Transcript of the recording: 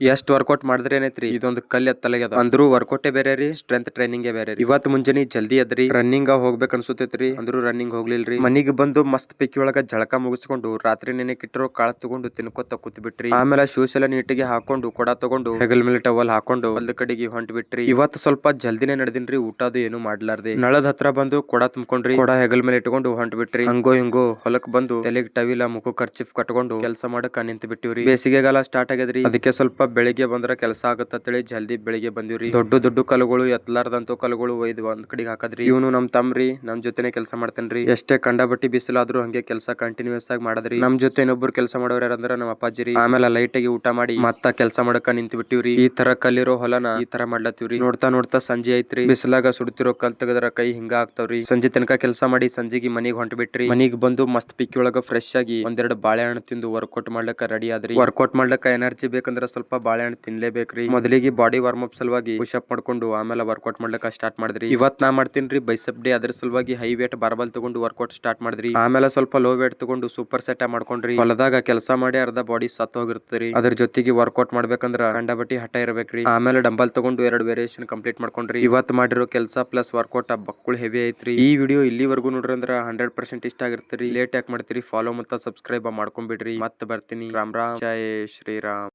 ಎಷ್ಟ್ ವರ್ಕೌಟ್ ಮಾಡಿದ್ರೆ ಏನೈತ್ರಿ ಇದೊಂದು ಕಲ್ ಎತ್ತಲಾಗ್ಯದ ಅಂದ್ರೂ ವರ್ಕೌಟೇ ಬೇರೆ ರೀ ಸ್ಟ್ರೆಂತ್ ಟ್ರೈನಿಂಗ್ ಬೇರೆ ರೀ. ಇವತ್ ಮುಂಜಾನೆ ಜಲ್ದಿ ಎದ್ರಿ ರನ್ನಿಂಗ್ ಹೋಗ್ಬೇಕ್ ಅನ್ಸುತ್ತೈತ್ರಿ ಅಂದ್ರೂ ರನ್ನಿಂಗ್ ಹೋಗ್ಲಿಲ್ರಿ. ಮನಿಗ್ ಬಂದು ಮಸ್ತ್ ಪಿಕ್ಕಿ ಒಳಗ ಜಳಕ ಮುಗಿಸ್ಕೊಂಡು ರಾತ್ರಿ ನೆನೆಕಿಟ್ಟಿರೋ ಕಾಳ ತಗೊಂಡು ತಿನ್ಕೋತ ಕೂತ್ ಬಿಟ್ರಿ. ಆಮೇಲೆ ಶೂಸ್ ಎಲ್ಲ ನೀಟಿಗೆ ಹಾಕೊಂಡು ಕೊಡ ತಗೊಂಡು ಹೆಗಲ್ ಮೇಲೆ ಟವಲ್ ಹಾಕೊಂಡು ಹೊಲ್ದ ಕಡೆಗೆ ಹೊಂಟ್ ಬಿಟ್ರಿ. ಇವತ್ ಸ್ವಲ್ಪ ಜಲ್ದಿನೇ ನಡೆದಿನ್ರಿ ಊಟ ಅದು ಏನು ಮಾಡ್ಲಾರ್ದೆ. ನಳದ ಹತ್ರ ಬಂದು ಕೊಡ ತುಂಬ್ಕೊಂಡ್ರಿ. ಕೊಡ ಹೆಗಲ್ ಮೇಲೆ ಇಟ್ಕೊಂಡು ಹೊಂಟ್ ಬಿಟ್ರಿ. ಹಂಗೋ ಹಿಂಗೋ ಹೊಲಕ್ ಬಂದು ತಲೆಗ್ ಟವಿಲ ಮುಖ ಖರ್ಚಿಫ್ ಕಟ್ಕೊಂಡು ಕೆಲಸ ಮಾಡಕ್ ನಿಂತ ಬಿಟ್ಟಿವ್ರಿ. ಬೇಸಿಗೆಗಾಲ ಸ್ಟಾರ್ಟ್ ಆಗ್ಯದ್ರಿ ಅದಕ್ಕೆ ಸ್ವಲ್ಪ ಬೆಳಿಗ್ಗೆ ಬಂದ್ರ ಕೆಲಸ ಆಗತ್ತೇಳಿ ಜಲ್ದಿ ಬೆಳಿಗ್ಗೆ ಬಂದಿವ್ರಿ. ದೊಡ್ಡ ದೊಡ್ಡ ಕಲ್ಲುಗಳು ಎತ್ತಲಾರ್ದಂತ ಕಲ್ಲುಗಳು ಒಯ್ದು ಒಂದ್ ಕಡೆಗೆ ಹಾಕದ್ರಿ. ಇವನು ನಮ್ ತಮ್ರಿ ನಮ್ ಜೊತೆನೆ ಕೆಲಸ ಮಾಡ್ತೇನ್ರಿ. ಎಷ್ಟೇ ಕಂಡಬಟ್ಟಿ ಬಿಸಿಲಾದ್ರೂ ಹಂಗೆ ಕೆಲಸ ಕಂಟಿನ್ಯೂಸ್ ಆಗಿ ಮಾಡದ್ರಿ. ನಮ್ ಜೊತೆ ಇನ್ನೊಬ್ರು ಕೆಲಸ ಮಾಡೋರ್ ಯಾರಂದ್ರ ನಮ್ಮ ಅಪ್ಪಾಜಿರಿ. ಆಮೇಲೆ ಲೈಟ್ ಆಗಿ ಊಟ ಮಾಡಿ ಮತ್ತ ಕೆಲಸ ಮಾಡಕ ನಿಂತ ಬಿಟ್ಟಿವ್ರಿ. ಈ ತರ ಕಲ್ಲಿರೋ ಹೊಲನ ಈ ತರ ಮಾಡ್ಲತ್ತೀವ್ರಿ. ನೋಡ್ತಾ ನೋಡ್ತಾ ಸಂಜೆ ಐತ್ರಿ. ಬಿಸಿಲಾಗ ಸುಡ್ತಿರೋ ಕಲ್ ತೆಗದ್ರ ಕೈ ಹಿಂಗ ಆಗ್ತಾವ್ರಿ. ಸಂಜೆ ತನಕ ಕೆಲಸ ಮಾಡಿ ಸಂಜೆಗೆ ಮನಿಗ್ ಹೊಂಟ್ ಬಿಟ್ರಿ. ಮನಿಗ್ ಬಂದು ಮಸ್ತ್ ಪಿಕ್ಕಿ ಒಳಗ ಫ್ರೆಶ್ ಆಗಿ ಒಂದೆರಡು ಬಾಳೆಹಣ್ಣು ತಿಂದು ವರ್ಕೌಟ್ ಮಾಡ್ಲಕ್ಕ ರೆಡಿ ಆದ್ರಿ. ವರ್ಕೌಟ್ ಮಾಡ್ಲಕ್ಕ ಎನರ್ಜಿ ಬೇಕಂದ್ರ ಸ್ವಲ್ಪ ಬಾಳೆಹಣ್ಣು ತಿನ್ಲೇಬೇಕ್ರಿ. ಮೊದಲಿಗೆ ಬಾಡಿ ವಾರ್ಮ್ ಅಪ್ ಸಲುವಾಗಿ ಪುಶ್ ಅಪ್ ಮಾಡ್ಕೊಂಡು ಆಮೇಲೆ ವರ್ಕೌಟ್ ಮಾಡ್ಲಕ್ಕ ಸ್ಟಾರ್ಟ್ ಮಾಡಿದ್ರಿ. ಇವತ್ ನಾ ಮಾಡ್ತೀನ್ರಿ ಬೈಸೆಪ್ ಡೇ ಅದ್ರ ಸಲುವಾಗಿ ಹೈ ವೇಟ್ ಬಾರ್ಬಲ್ ತಗೊಂಡು ವರ್ಕೌಟ್ ಸ್ಟಾರ್ಟ್ ಮಾಡಿದ್ರಿ. ಆಮೇಲೆ ಸ್ವಲ್ಪ ಲೋ ವೇಟ್ ತಗೊಂಡು ಸೂಪರ್ ಸೆಟ್ ಮಾಡ್ಕೊಂಡ್ರಿ. ಹೊಲದಾಗ ಕೆಲಸ ಮಾಡಿ ಅರ್ಧ ಬಾಡಿ ಸತ್ ಹೋಗಿರ್ತದ್ರಿ. ಅದ್ರ ಜೊತೆಗೆ ವರ್ಕೌಟ್ ಮಾಡ್ಬೇಕಂದ್ರ ಕಂಡಬಟ್ಟಿ ಹಠ ಇರಬೇಕ್ರಿ. ಆಮೇಲೆ ಡಂಬಲ್ ತಗೊಂಡು 2 ವೇರಿಯೇಷನ್ ಕಂಪ್ಲೀಟ್ ಮಾಡ್ಕೊಂಡ್ರಿ. ಇವತ್ ಮಾಡಿರೋ ಕೆಲಸ ಪ್ಲಸ್ ವರ್ಕೌಟ್ ಬಕ್ಕುಳ್ ಹೆವಿ ಐತ್ರಿ. ಈ ವಿಡಿಯೋ ಇಲ್ಲಿವರೆಗೂ ನೋಡ್ರಿ ಅಂದ್ರ 100% ಇಷ್ಟ ಆಗಿರ್ತೀರಿ. ಲೇಟ್ ಯಾಕೆ ಮಾಡ್ತೀರಿ ಫಾಲೋ ಮತ್ತು ಸಬ್ಸ್ಕ್ರೈಬ್ ಮಾಡ್ಕೊಂಡ್ಬಿಡ್ರಿ. ಮತ್ತೆ ಬರ್ತೀನಿ. ರಾಮ್ ರಾಮ್ ಜೈ ಶ್ರೀರಾಮ್.